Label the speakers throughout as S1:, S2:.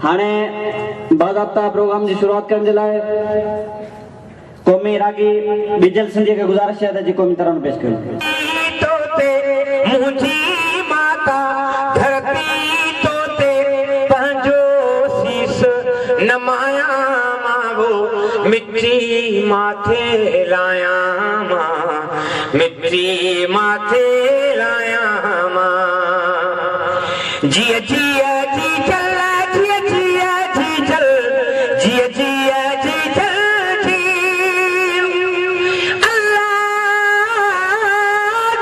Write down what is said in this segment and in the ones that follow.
S1: हाणे बाज़ाब्ता प्रोग्राम की शुरुआत करण जे लाइ क़ौमी रागी बिजल सिंधी के गुजारिश है जी क़ौमी तरानो पेश कयो।
S2: मुझी माता धरती तोते पंहिंजो शीस नमाया मां मिट्टी माथे लाया मां मिट्टी माथे लाया मां जिया जिया जी चल जिया जिया जी चल जिया जिया जी चल जी अल्लाह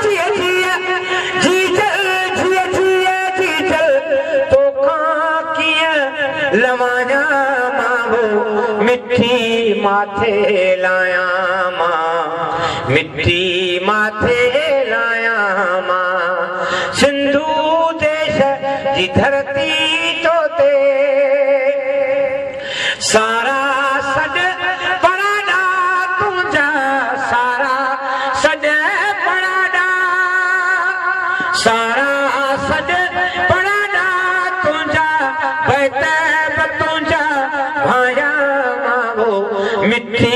S2: जिया जिया जी चल जिया जिया जी चल तो किया लवाया मां मिट्टी माथे लाया मां मिट्टी माथे लाया मां सिंधु देश जी धरती तोते सारा सड पराडा तुझा सारा सड पराडा सारा सड पराडा तुझा बैतब तुझा भाया मां मिट्टी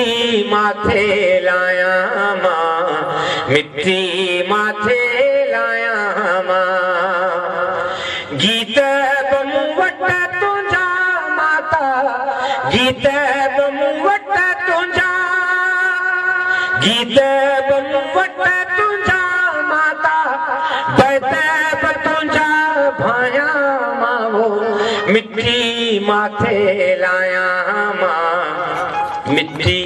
S2: माथे लाया मां मिट्टी माथे लाया मां गीत बमुवट तुझा माता गीत बमुवट तुझा गीत बमुवट तुझा माता बैतब तुझा भाया मां मिट्टी माथे लाया मां मिट्टी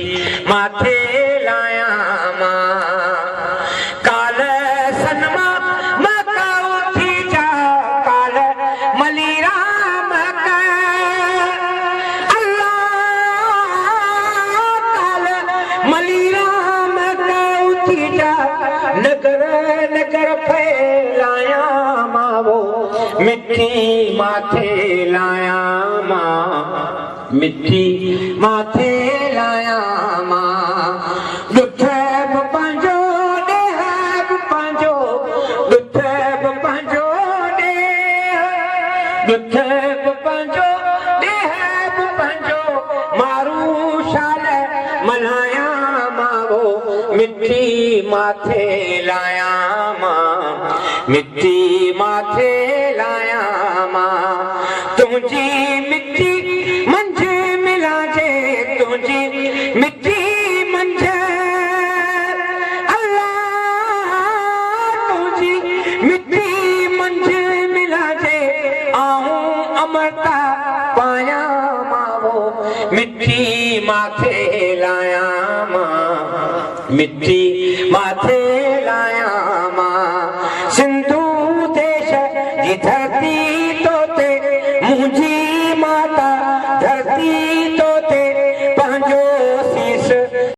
S2: माथे लाया मां काल सनमा मका उठी जा काल मलीरा मका अल्लाह काल मलीरा मका उठी जा नगर नगर फैलाया मां मिट्टी माथे लाया मां मिट्टी माथे लाया मां दुठब पंहिंजो ॾेहब पंहिंजो दुठब पंहिंजो दुठब पंहिंजो ॾेहब पंहिंजो मारू शाल मल्हाया मां मिट्टी माथे लाया मां मिट्टी माथे लाया मां तुंहिंजी मिट्टी मिट्टी मंझ अल्लाह तुझी मिट्टी मंझ मिला जे आऊं अमरता पाया मां मिट्टी माथे लाया मां मिट्टी माथे लाया मां सिंधु देश जी धरती